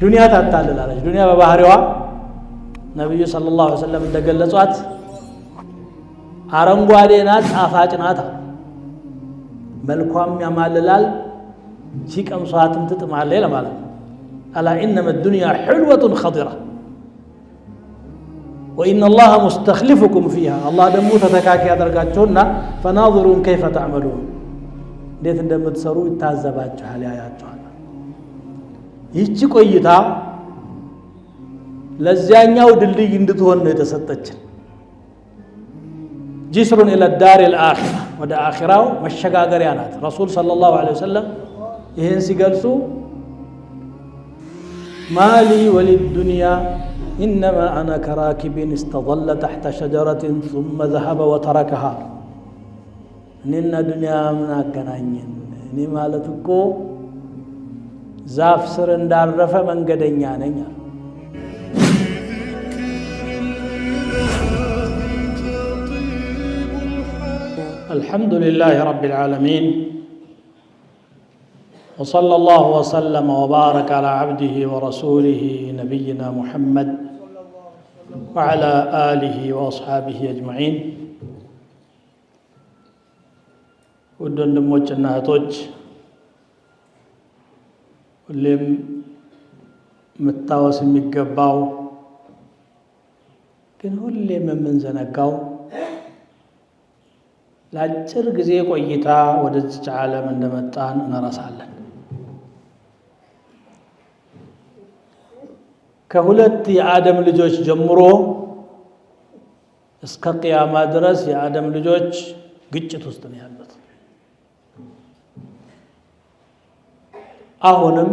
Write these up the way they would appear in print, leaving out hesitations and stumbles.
ዱንያ ታታልላለች ዱንያ በባህሪዋ ነብዩ ሰለላሁ ዐለይሂ ወሰለም እንደገለጿት አረንጓዴ ናት ጣፋጭ ናት መልኳም ያማልላል ሲቀምሷትም ትጥማለች ለማለት ነው ألا إنما الدنيا حلوة خضرة وإن الله مستخلفكم فيها الله دمو تتكاكي أدرقاتشونا فناظرون كيف تعملون ديت اندمت سرو يتعذباتشوها لآياتشوها يجي قويتا لزيانياو دلي يندتوهن يتسطتشن جسر إلى الدار الآخرة ودا آخراو مشاقاقر يانات رسول صلى الله عليه وسلم يهن سيقلسو ما لي وللدنيا إنما أنا كراكب استظل تحت شجرة ثم ذهب وتركها إن الدنيا من أكنانين إني مالتكو زاف سرن دار رفا من قدنيا نيا الحمد لله رب العالمين وصلى الله وسلم وبارك على عبده ورسوله نبينا محمد وعلى آله وأصحابه أجمعين ودون دموجنا هتوج واللي متاوس ميقباو كن هو اللي من زنقاو ላጭር ጊዜ ቆይታ ወደዚህ ዓለም እንደመጣን እንረሳለን ከሁለት የአደም ልጆች ጀምሮ እስከ ቂያማ ድረስ የአደም ልጆች ግጭት ውስጥ ነው ያሉት አሁንም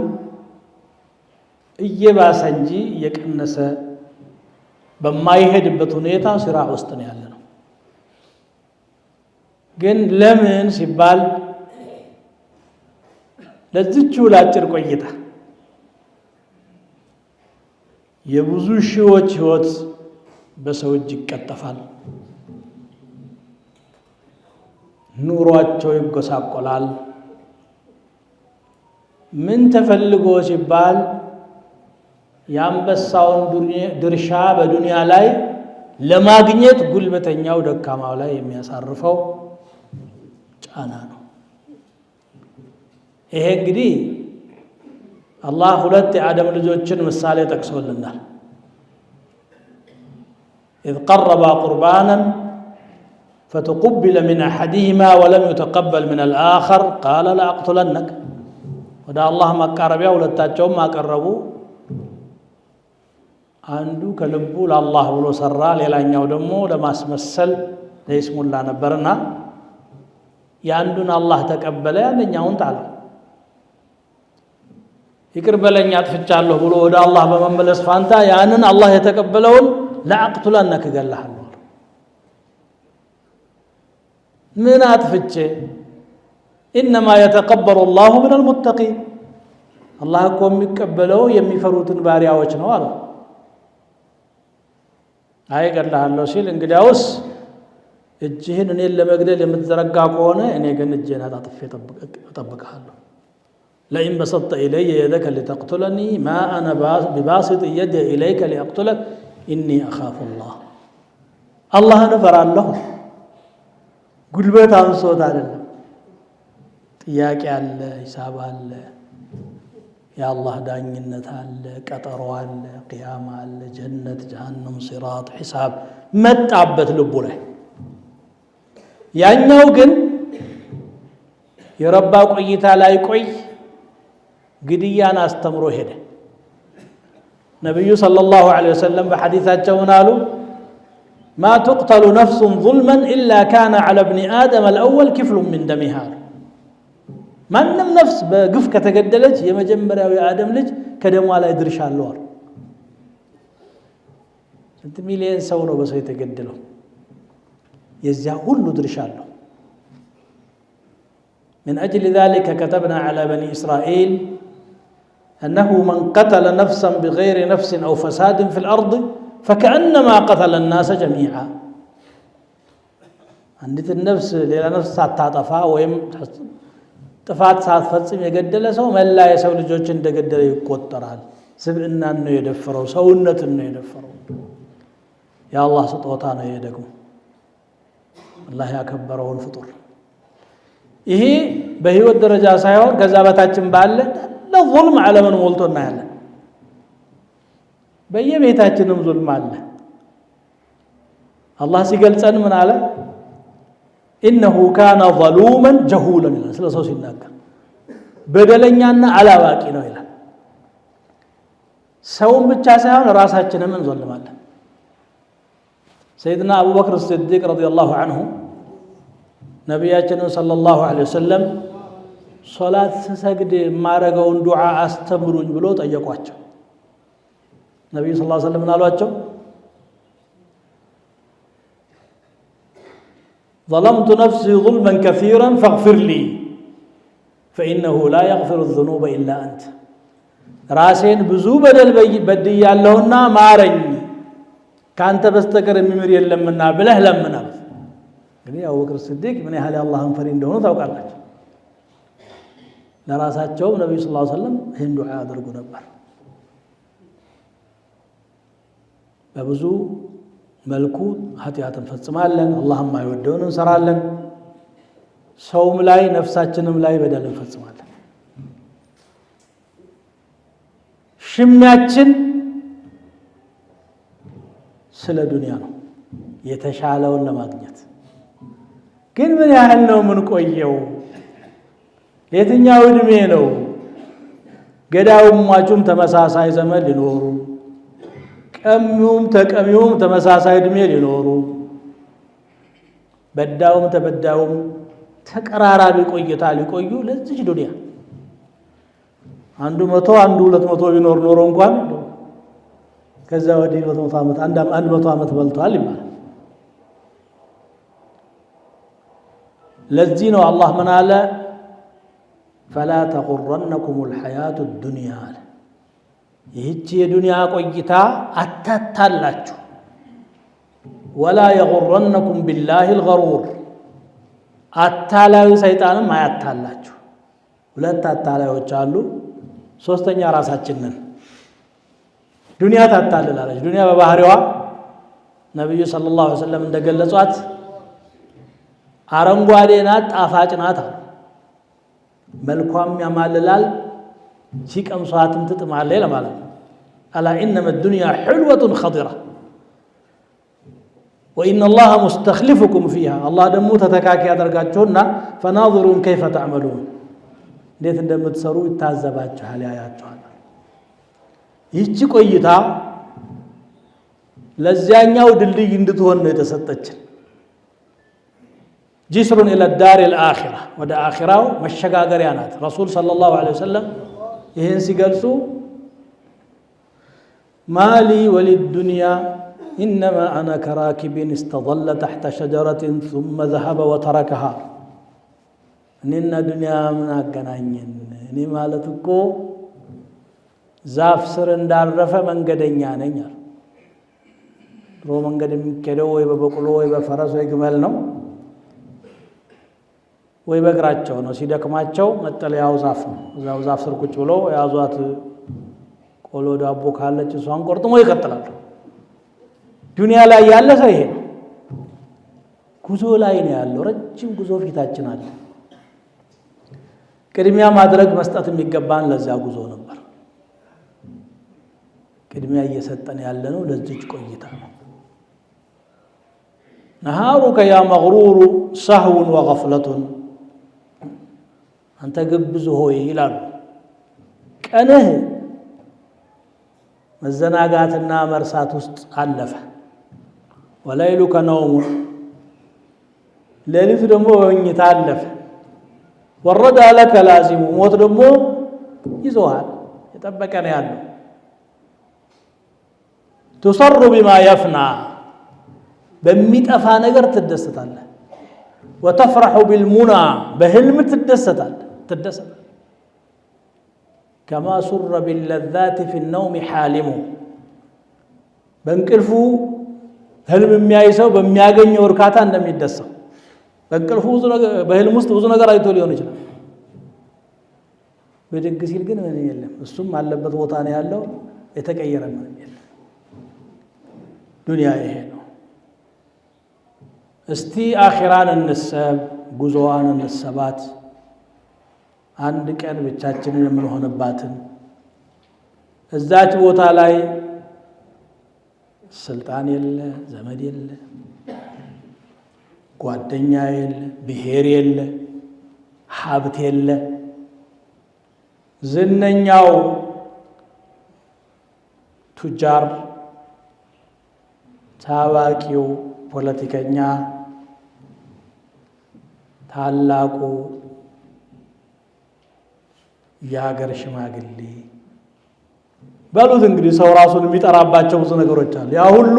እየባሰ እንጂ እየቀነሰ በማይሄድበት ሁኔታ ስራ ውስጥ ነው ያለነው ግን ለምን ሲባል ለዚቹ ላጭር ቆይታ የብዙ ሺዎች ህይወት በሰው እጅ ይቀጠፋል ኑሯቸው ይጎሳቆላል ምን ተፈልጎ ሲባል ያንበሳውን ድርሻ በዱንያ ላይ ለማግኘት ጉልበተኛው ደካማው ላይ የሚያሳርፈው ጫና ነው ይሄ እንግዲህ አላህ ሁለት የአደም ልጆችን ምሳሌ ጠቅሶልናል إذ قربا قربانا فتقبل من أحدهما ولم يتقبل من الآخر قال لأقتلنك ودا الله مقربيا ሁለታቸውም አቀረቡ አንዱ ከልቡ ለአላህ ብሎ ሰራ ሌላኛው ደግሞ ለማስመሰል ለይስሙላ ነበርና ያንዱን አላህ ተቀበለ ያንኛውን ጣለ ይቅር በለኝ አጥፍቻለሁ ብሎ ወደ አላህ በመመለስ ፋንታ ያንን አላህ የተቀበለውን ለአቅቱላነክ ገለሃለሁ ምን አጥፍቼ انما يتقبل الله من المتقين الله እኮ የሚቀበለው የሚፈሩትን ባሪያዎች ነው አለ አይ ገለሃለሁ ሲል እንግዲያውስ እጅህን እኔን ለመግደል የምትዘረጋ ከሆነ እኔ ግን እጄን አጣጥፌ እጠብቅሃለሁ لئن بسطت إلي يدك لتقتلني ما أنا بباسط يدي إليك لأقتلك إني أخاف الله الله نفر الله قلبت عن صوت على الله ጥያቄ አለ ሂሳብ አለ يا الله ዳኝነት አለ ቀጠሮ አለ ቂያማ አለ ጀነት ጀሃነም ሲራጥ ሂሳብ መጣበት ልቡ ላይ ያኛው ግን የረባ ቆይታ ላይ ቆይ ግድያን አስተምሮ ሄደ ነብዩ ሰለላሁ ዐለይሂ ወሰለም በሐዲሳቸው ምናሉ ما تقتل نفس ظلما إلا كان على ابن آدم الأول كفل من دمها ማንም ነፍስ በግፍ ከተገደለች የመጀመሪያው የአደም ልጅ ከደሟ ላይ ድርሻ አለው ስንት ሚሊዮን ሰው ነው በሰው የተገደለው የዚያ ሁሉ ድርሻ አለው من أجل ذلك كتبنا على بني إسرائيل أنه من قتل نفسا بغير نفس أو فساد في الأرض فكأنما قتل الناس جميعا عندت النفس للا نفس ساتطفا ويم ጥፋት ሳትፈጽም የገደለ ሰው መላ የሰው ልጆችን እንደገደለ ይቆጠራል ስብዕናን ነው የደፈረው ሰውነትን ነው የደፈረው የአላህ ስጦታ ነው የደግሞ አላህ ያከበረውን ፍጡር ይሄ በህይወት ደረጃ ሳይሆን ከዛ በታችን ባለ ለዙልም ዓለምን ሞልቶና ያለ በየቤታችንም ዙልም አለ አላህ ሲገልጸን ምን አለ إنه كان ظلوما جهولا ስለ ሰው ሲናገር በደለኛና አላዋቂ ነው ይላል ሰውን ብቻ ሳይሆን ራሳችንን እንዘልማለን سيدنا أبو بكر الصديق رضي الله عنه ነብያችን ሰለላሁ ዐለይሂ ወሰለም ሶላት ሰግድ ማረጋውን ዱዓ አስተምሩኝ ብሎ ጠየቋቸው ነብዩ ሰለላሁ ዐለይሂ ወሰለም አሏቸው ظلمت نفسي ظلما كثيرا فاغفر لي فإنه لا يغفر الذنوب إلا أنت راسين ብዙ በደል በድያለሁና ማረኝ ካንተ በስተቀር የሚምር የለምና ብለህ ለምናል እንግዲህ አቡበክር ሲዲቅ ምን ያህል አላህን ፈሪ እንደሆነ ታውቃላችሁ ለራሳቸው ነብዩ ሰለላሁ ዐለይሂ ወሰለም ይህን ዱዓ ያደርጉ ነበር በብዙ መልኩ ኃጢአትን ፈጽማለን አላህም አይወደውን እንሰራለን ሰውም ላይ ነፍሳችንም ላይ በደል እንፈጽማለን ሽሚያችን ስለ ዱንያ ነው የተሻለውን ለማግኘት ግን ምን ያህል ነው ምን ቆየው የትኛው እድሜ ነው ገዳውም ሟቹም ተመሳሳይ ዘመን ሊኖሩ ቀሚውም ተቀሚውም ተመሳሳይ እድሜ ሊኖሩ በዳውም ተበዳውም ተቀራራቢ ቆይታ ሊቆዩ ለዚህ ዱንያ አንዱ 100 አንዱ 200 ቢኖር ኖሮ እንኳን ከዛ ወዲህ 100 ዓመት 100 ዓመት በልቷል ይባላል ለዚህ ነው አላህ ምን አለ فلا تغرنكم الحياة الدنيا ይህች የዱንያ ቆይታ አታታላችሁ ولا يغرنكم بالله الغرور አታላዩ ሰይጣንም አያታላችሁ ሁለት አታላዮች አሉ ሶስተኛ ራሳችን ነን ዱንያ ታታልላለች ዱንያ በባህሪዋ ነብዩ ሰለላሁ ዐለይሂ ወሰለም እንደገለጿት አረንጓዴ ናት ጣፋጭ ናት መልኳም ያማልላል ሲቀምሷትም ትጥማለች ለማለት ነው አላ ኢንማ الدنيا حلوة خضرة وإن الله مستخلفكم فيها الله ደሞ ተተካኪ ያደርጋችሁና فناظرون كيف تعملون እንዴት እንደምትሰሩ ይታዘባችኋል ያያችኋል ይህች ቆይታ ለዚያኛው ድልድይ እንድትሆን ነው የተሰጠችን جسر إلى الدار الآخرة ودا آخرة مشغاغريا ናት رسول صلى الله عليه وسلم ይሄን ሲገልጹ مالي وللدنيا إنما أنا كراكب استظل تحت شجرة ثم ذهب وتركها እኔና ዱንያ ምን አገናኘን እኔ ማለት እኮ ዛፍ ስር እንዳረፈ መንገደኛ ነኝ ድሮ መንገድ የሚከደው ወይ በበቅሎ ወይ በፈረስ ወይ ግመል ነው ወይ በእግራቸው ነው ሲደክማቸው መጠለያው ዛፍ ነው እዛው ዛፍ ስር ቁጭ ብሎ ያዟት ቆሎ ዳቦ ካለች እሷን ቆርጥሞ ይከተላሉ ዱንያ ላይ ያለ ሰው ይሄ ጉዞ ላይ ነው ያለው ረጅም ጉዞ ፊታችን አለ ቅድሚያ ማድረግ መስጠት የሚገባን ለዛ ጉዞ ነበር ቅድሚያ እየሰጠን ያለ ነው ለዚህ ቆይታ ነው نهارك يا مغرور سهو وغفلة አንተ ግብዝ ሆይ ይላል ቀንህ መዘናጋትና መርሳት ውስጥ አለፈ ወለይሉከ ነውም ሌሊት ደግሞ ወኝታ አለፈ ወረደ ለከ ላዚሙ ሞት ደግሞ ይዞሃል የጠበቀ ነው ያለው تصر بما يفنى በሚጠፋ ነገር ትደሰታለህ وتفرح بالمنى بهلم تدسታለህ كما سر باللذات في النوم حالم በእንቅልፉ ህልም የሚያይሰው በሚያገኘው እርካታ እንደሚደሰው በእንቅልፉ በህልም ውስጥ ብዙ ነገር አይቶ ሊሆን ይችላል ብድግ ሲል ግን ምን የለም እሱም አለበት ቦታ ነው ያለው የተቀየረ ምን የለም ዱንያ ይሄ ነው እስቲ አኺራን እንሰብ ጉዞዋን እንሰባት አንድ ቀን ብቻችንን የምንሆንባትን እዛች ቦታ ላይ ስልጣን የለ ዘመድ የለ ጓደኛ የለ ብሔር የለ ሀብት የለ ዝነኛው ቱጃር ታዋቂው ፖለቲከኛ ታላቁ የሀገር ሽማግሌ በሉት እንግዲህ ሰው ራሱን የሚጠራባቸው ብዙ ነገሮች አሉ ያ ሁሉ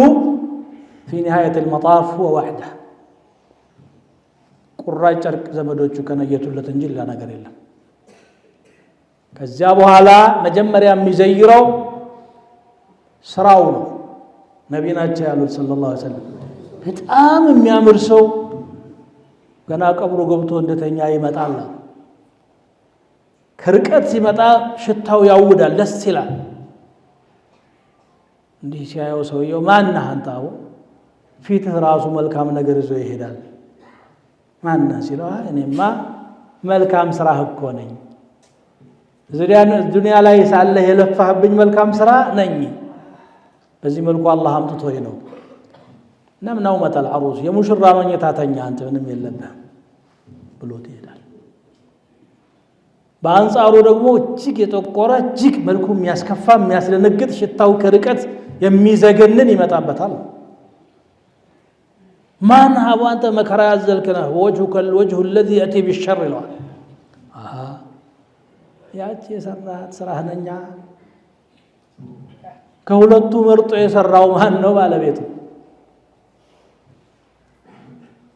في نهاية المطاف هو وحده ቁራጭ ጨርቅ ዘመዶቹ ከነየቱለት እንጂ ሌላ ነገር የለም ከዚያ በኋላ መጀመሪያ የሚዘይረው ስራው ነው ነብያችን ያሉት ሰለላሁ ዐለይሂ ወሰለም በጣም የሚያምር ሰው ገና ቀብሩ ገብቶ እንደተኛ ይመጣል ከርቀት ሲመጣ ሽታው ያውዳል ደስ ይላል እንዲህ ሲያየው ሰውየው ማን ነህ አንተ ፊትህ ራሱ መልካም ነገር ይዞ ይሄዳል ማን ነህ ሲለው እኔማ መልካም ስራህ እኮ ነኝ ዱንያ ላይ ሳለ የለፋህብኝ መልካም ስራ ነኝ በዚህ መልኩ አላህ አምጥቶኝ ነው ነምናው መተል አሩስ የሙሽራ መኝታተኛ አንተ ምንም የለብህ ብሎት ይሄዳል በአንጻሩ ደግሞ እጅግ የጠቆረ እጅግ መልኩ የሚያስከፋ የሚያስደነግጥ ሽታው ከርቀት የሚዘገንን ይመጣበታል ማን ሀቡ አንተ መከራ ያዘልከና ወጅሁከ الوجه الذي ياتي بالشر ይለዋል ያቺ የሰራት ስራህ ነኛ ከሁለቱ መርጦ የሰራው ማን ነው ባለቤቱ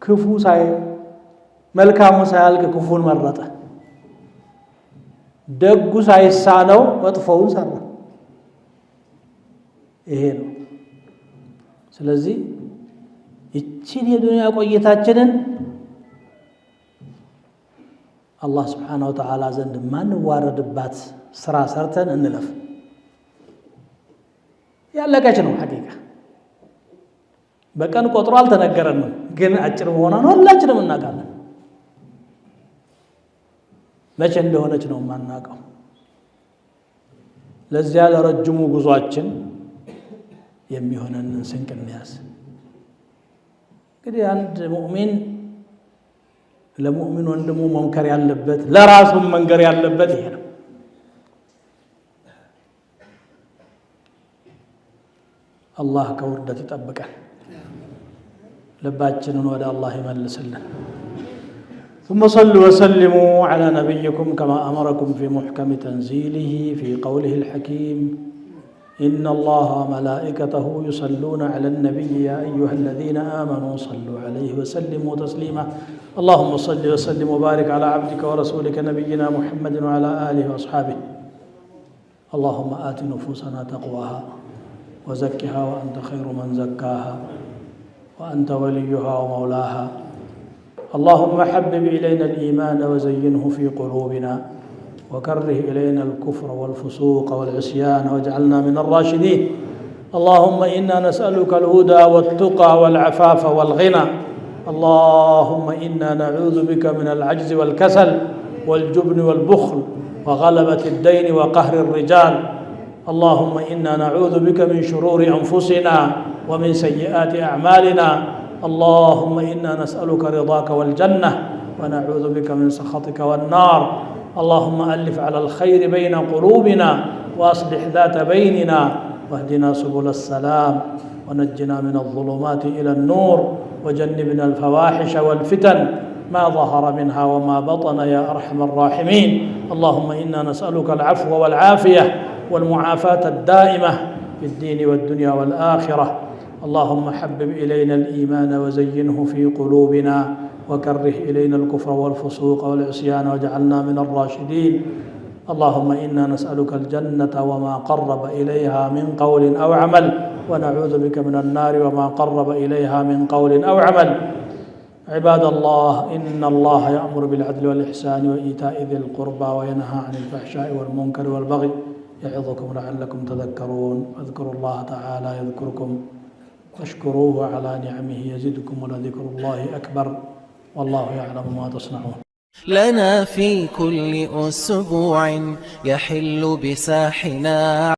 ክፉ ሳይ መልካሙ ሳያልቅ ክፉን መረጠ ደጉ ሳይሳነው መጥፎውን ሰራ ይሄ ነው ስለዚህ እቺን የዱንያ ቆይታችንን አላህ Subhanahu Wa Ta'ala ዘንድ ማንዋረድባት ስራ ሰርተን እንለፍ ያለቀች ነው ሐቂቃ በቀን ቆጥሮ አልተነገረንም ግን አጭር መሆኗን ሁላችንም እናውቃለን መቼ እንደሆነች ነው ማናውቀው ለዚያ ለረጅሙ ጉዟችን የሚሆነንን ስንቅ እንያዝ እንግዲህ አንድ ሙእሚን ለሙእሚን ወንድሙ መምከር ያለበት ለራሱም መንገር ያለበት ይሄ ነው አላህ ከውርደት ይጠብቀን ልባችንን ወደ አላህ ይመልስልን ثم صلوا وسلموا على نبيكم كما أمركم في محكم تنزيله في قوله الحكيم إن الله وملائكته يصلون على النبي يا أيها الذين آمنوا صلوا عليه وسلموا تسليما اللهم صل وسلم وبارك على عبدك ورسولك نبينا محمد وعلى آله وأصحابه اللهم آت نفوسنا تقواها وزكها وأنت خير من زكاها وأنت وليها ومولاها اللهم حبب إلينا الإيمان وزينه في قلوبنا وكره إلينا الكفر والفسوق والعصيان واجعلنا من الراشدين اللهم إنا نسألك الهدى والتقى والعفاف والغنى اللهم إنا نعوذ بك من العجز والكسل والجبن والبخل وغلبة الدين وقهر الرجال اللهم إنا نعوذ بك من شرور أنفسنا ومن سيئات أعمالنا اللهم إنا نسألك رضاك والجنة ونعوذ بك من سخطك والنار اللهم ألف على الخير بين قلوبنا وأصلح ذات بيننا واهدنا سبل السلام ونجنا من الظلمات إلى النور وجنبنا الفواحش والفتن ما ظهر منها وما بطن يا أرحم الراحمين اللهم إنا نسألك العفو والعافية والمعافاة الدائمة في الدين والدنيا والآخرة اللهم حبب إلينا الإيمان وزينه في قلوبنا وكره إلينا الكفر والفسوق والعصيان واجعلنا من الراشدين اللهم إنا نسألك الجنة وما قرب إليها من قول أو عمل ونعوذ بك من النار وما قرب إليها من قول أو عمل عباد الله إن الله يأمر بالعدل والإحسان وإيتاء ذي القربى وينهى عن الفحشاء والمنكر والبغي يعظكم لعلكم تذكرون فاذكروا الله تعالى يذكركم واشكروه على نعمه يزدكم ولذكر الله أكبر والله يعلم ما تصنعون. لنا في كل أسبوع يحل بساحنا